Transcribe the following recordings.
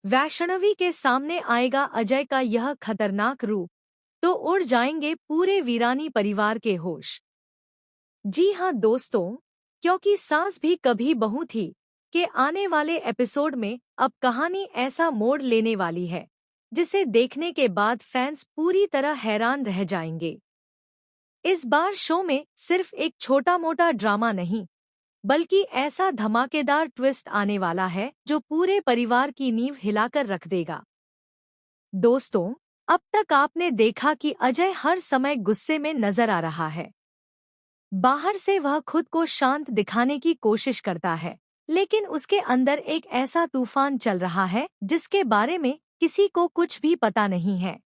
वैष्णवी के सामने आएगा अजय का यह खतरनाक रूप, तो उड़ जाएंगे पूरे वीरानी परिवार के होश। जी हाँ दोस्तों, क्योंकि सास भी कभी बहू थी के आने वाले एपिसोड में अब कहानी ऐसा मोड़ लेने वाली है जिसे देखने के बाद फैंस पूरी तरह हैरान रह जाएंगे। इस बार शो में सिर्फ एक छोटा मोटा ड्रामा नहीं, बल्कि ऐसा धमाकेदार ट्विस्ट आने वाला है जो पूरे परिवार की नींव हिलाकर रख देगा। दोस्तों, अब तक आपने देखा कि अजय हर समय गुस्से में नजर आ रहा है। बाहर से वह खुद को शांत दिखाने की कोशिश करता है, लेकिन उसके अंदर एक ऐसा तूफान चल रहा है जिसके बारे में किसी को कुछ भी पता नहीं है।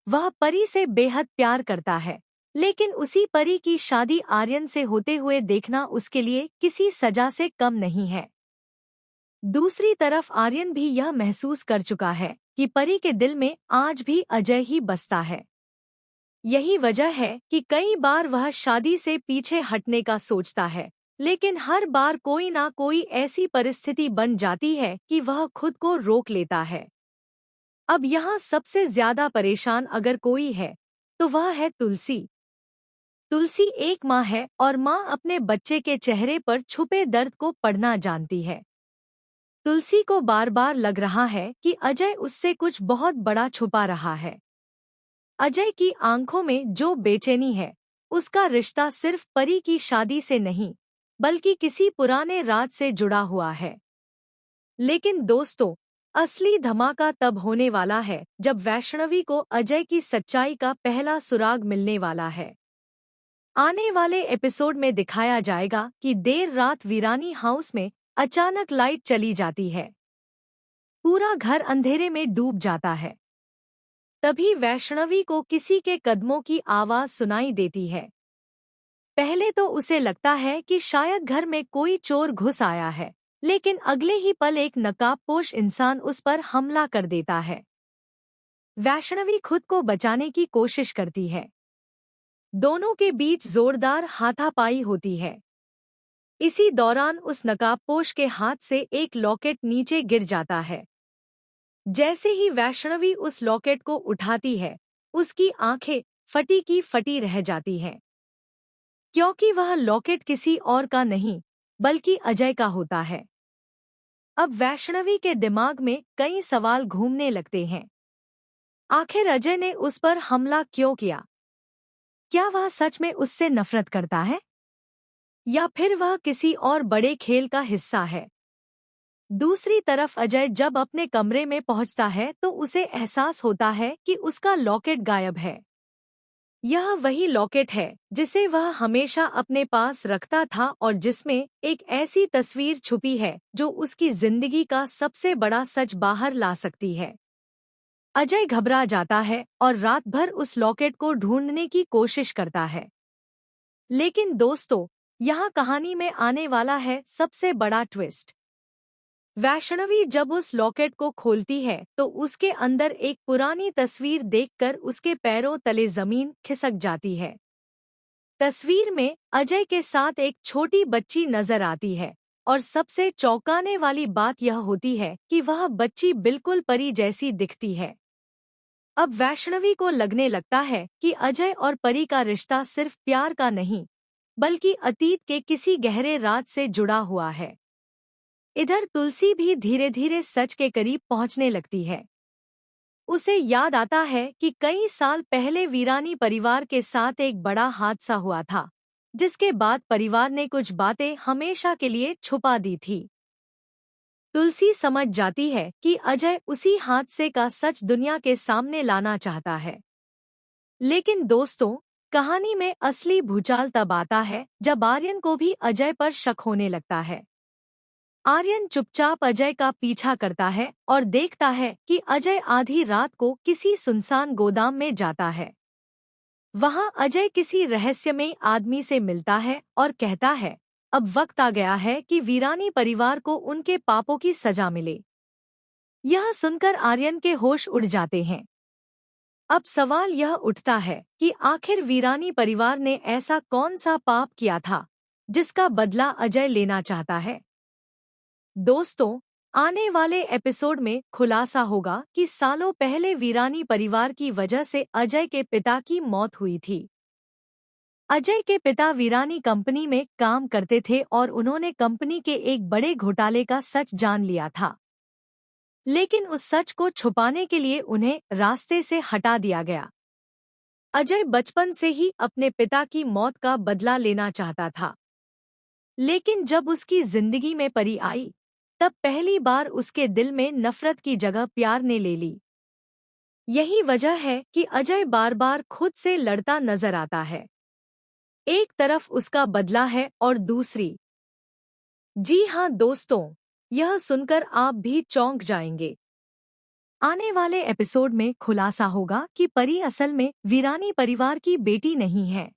वह परी से बेहद प्यार करता है, लेकिन उसी परी की शादी आर्यन से होते हुए देखना उसके लिए किसी सजा से कम नहीं है। दूसरी तरफ आर्यन भी यह महसूस कर चुका है कि परी के दिल में आज भी अजय ही बसता है। यही वजह है कि कई बार वह शादी से पीछे हटने का सोचता है, लेकिन हर बार कोई ना कोई ऐसी परिस्थिति बन जाती है कि वह खुद को रोक लेता है। अब यहाँ सबसे ज्यादा परेशान अगर कोई है तो वह है तुलसी। तुलसी एक माँ है और माँ अपने बच्चे के चेहरे पर छुपे दर्द को पढ़ना जानती है। तुलसी को बार बार लग रहा है कि अजय उससे कुछ बहुत बड़ा छुपा रहा है। अजय की आंखों में जो बेचैनी है, उसका रिश्ता सिर्फ परी की शादी से नहीं, बल्कि किसी पुराने राज से जुड़ा हुआ है। लेकिन दोस्तों, असली धमाका तब होने वाला है जब वैष्णवी को अजय की सच्चाई का पहला सुराग मिलने वाला है। आने वाले एपिसोड में दिखाया जाएगा कि देर रात वीरानी हाउस में अचानक लाइट चली जाती है। पूरा घर अंधेरे में डूब जाता है। तभी वैष्णवी को किसी के कदमों की आवाज सुनाई देती है। पहले तो उसे लगता है कि शायद घर में कोई चोर घुस आया है, लेकिन अगले ही पल एक नकाबपोश इंसान उस पर हमला कर देता है। वैष्णवी खुद को बचाने की कोशिश करती है। दोनों के बीच जोरदार हाथापाई होती है। इसी दौरान उस नकाबपोश के हाथ से एक लॉकेट नीचे गिर जाता है। जैसे ही वैष्णवी उस लॉकेट को उठाती है, उसकी आंखें फटी की फटी रह जाती हैं, क्योंकि वह लॉकेट किसी और का नहीं, बल्कि अजय का होता है। अब वैष्णवी के दिमाग में कई सवाल घूमने लगते हैं। आखिर अजय ने उस पर हमला क्यों किया? क्या वह सच में उससे नफरत करता है, या फिर वह किसी और बड़े खेल का हिस्सा है? दूसरी तरफ अजय जब अपने कमरे में पहुंचता है तो उसे एहसास होता है कि उसका लॉकेट गायब है। यह वही लॉकेट है जिसे वह हमेशा अपने पास रखता था और जिसमें एक ऐसी तस्वीर छुपी है जो उसकी जिंदगी का सबसे बड़ा सच बाहर ला सकती है। अजय घबरा जाता है और रात भर उस लॉकेट को ढूंढने की कोशिश करता है। लेकिन दोस्तों, यहाँ कहानी में आने वाला है सबसे बड़ा ट्विस्ट। वैष्णवी जब उस लॉकेट को खोलती है तो उसके अंदर एक पुरानी तस्वीर देखकर उसके पैरों तले जमीन खिसक जाती है। तस्वीर में अजय के साथ एक छोटी बच्ची नजर आती है, और सबसे चौंकाने वाली बात यह होती है कि वह बच्ची बिल्कुल परी जैसी दिखती है। अब वैष्णवी को लगने लगता है कि अजय और परी का रिश्ता सिर्फ प्यार का नहीं, बल्कि अतीत के किसी गहरे राज से जुड़ा हुआ है। इधर तुलसी भी धीरे धीरे सच के करीब पहुंचने लगती है। उसे याद आता है कि कई साल पहले वीरानी परिवार के साथ एक बड़ा हादसा हुआ था, जिसके बाद परिवार ने कुछ बातें हमेशा के लिए छुपा दी थी। तुलसी समझ जाती है कि अजय उसी हादसे का सच दुनिया के सामने लाना चाहता है। लेकिन दोस्तों, कहानी में असली भूचाल तब आता है जब आर्यन को भी अजय पर शक होने लगता है। आर्यन चुपचाप अजय का पीछा करता है और देखता है कि अजय आधी रात को किसी सुनसान गोदाम में जाता है। वहां अजय किसी रहस्यमयी आदमी से मिलता है और कहता है, अब वक्त आ गया है कि वीरानी परिवार को उनके पापों की सजा मिले। यह सुनकर आर्यन के होश उड़ जाते हैं। अब सवाल यह उठता है कि आखिर वीरानी परिवार ने ऐसा कौन सा पाप किया था जिसका बदला अजय लेना चाहता है। दोस्तों, आने वाले एपिसोड में खुलासा होगा कि सालों पहले वीरानी परिवार की वजह से अजय के पिता की मौत हुई थी। अजय के पिता वीरानी कंपनी में काम करते थे और उन्होंने कंपनी के एक बड़े घोटाले का सच जान लिया था। लेकिन उस सच को छुपाने के लिए उन्हें रास्ते से हटा दिया गया। अजय बचपन से ही अपने पिता की मौत का बदला लेना चाहता था, लेकिन जब उसकी जिंदगी में परी आई, तब पहली बार उसके दिल में नफरत की जगह प्यार ने ले ली। यही वजह है कि अजय बार बार खुद से लड़ता नजर आता है। एक तरफ उसका बदला है और दूसरी। जी हाँ दोस्तों, यह सुनकर आप भी चौंक जाएंगे। आने वाले एपिसोड में खुलासा होगा कि परी असल में वीरानी परिवार की बेटी नहीं है।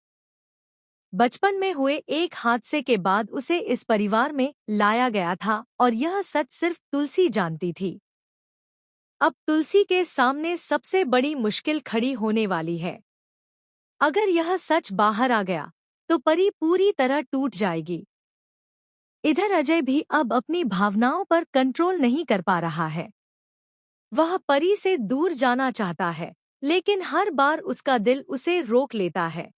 बचपन में हुए एक हादसे के बाद उसे इस परिवार में लाया गया था और यह सच सिर्फ तुलसी जानती थी। अब तुलसी के सामने सबसे बड़ी मुश्किल खड़ी होने वाली है। अगर यह सच बाहर आ गया तो परी पूरी तरह टूट जाएगी। इधर अजय भी अब अपनी भावनाओं पर कंट्रोल नहीं कर पा रहा है। वह परी से दूर जाना चाहता है, लेकिन हर बार उसका दिल उसे रोक लेता है।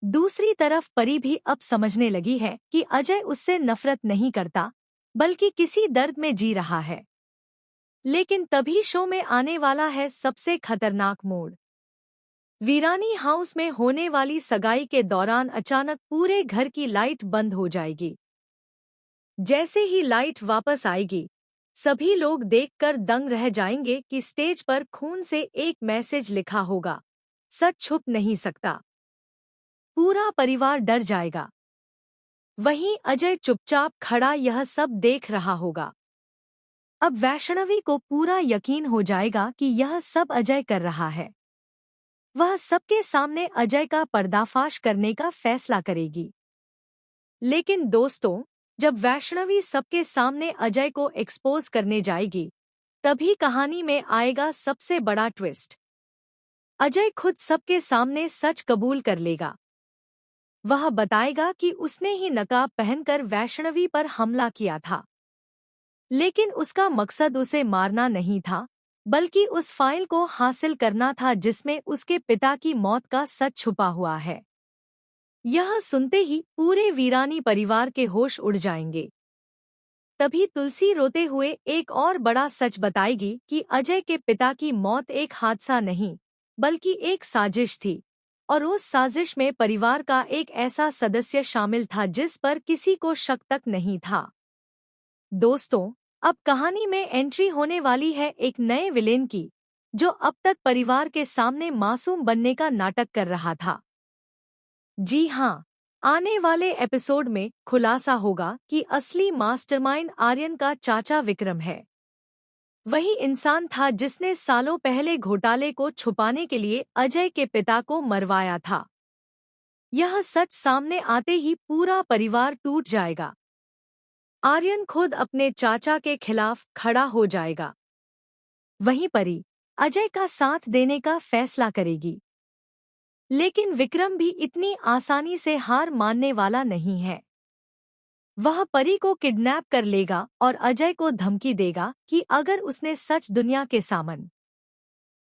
दूसरी तरफ परी भी अब समझने लगी है कि अजय उससे नफरत नहीं करता, बल्कि किसी दर्द में जी रहा है। लेकिन तभी शो में आने वाला है सबसे खतरनाक मोड़। वीरानी हाउस में होने वाली सगाई के दौरान अचानक पूरे घर की लाइट बंद हो जाएगी। जैसे ही लाइट वापस आएगी, सभी लोग देखकर दंग रह जाएंगे कि स्टेज पर खून से एक मैसेज लिखा होगा, सच छुप नहीं सकता। पूरा परिवार डर जाएगा। वहीं अजय चुपचाप खड़ा यह सब देख रहा होगा। अब वैष्णवी को पूरा यकीन हो जाएगा कि यह सब अजय कर रहा है। वह सबके सामने अजय का पर्दाफाश करने का फैसला करेगी। लेकिन दोस्तों, जब वैष्णवी सबके सामने अजय को एक्सपोज करने जाएगी, तभी कहानी में आएगा सबसे बड़ा ट्विस्ट। अजय खुद सबके सामने सच कबूल कर लेगा। वह बताएगा कि उसने ही नकाब पहनकर वैष्णवी पर हमला किया था। लेकिन उसका मकसद उसे मारना नहीं था, बल्कि उस फाइल को हासिल करना था जिसमें उसके पिता की मौत का सच छुपा हुआ है। यह सुनते ही पूरे वीरानी परिवार के होश उड़ जाएंगे। तभी तुलसी रोते हुए एक और बड़ा सच बताएगी कि अजय के पिता की मौत एक हादसा नहीं, बल्कि एक साजिश थी, और उस साजिश में परिवार का एक ऐसा सदस्य शामिल था जिस पर किसी को शक तक नहीं था। दोस्तों, अब कहानी में एंट्री होने वाली है एक नए विलेन की, जो अब तक परिवार के सामने मासूम बनने का नाटक कर रहा था। जी हाँ, आने वाले एपिसोड में खुलासा होगा कि असली मास्टरमाइंड आर्यन का चाचा विक्रम है। वही इंसान था जिसने सालों पहले घोटाले को छुपाने के लिए अजय के पिता को मरवाया था। यह सच सामने आते ही पूरा परिवार टूट जाएगा। आर्यन खुद अपने चाचा के खिलाफ खड़ा हो जाएगा। वहीं परी अजय का साथ देने का फैसला करेगी। लेकिन विक्रम भी इतनी आसानी से हार मानने वाला नहीं है। वह परी को किडनैप कर लेगा और अजय को धमकी देगा कि अगर उसने सच दुनिया के सामने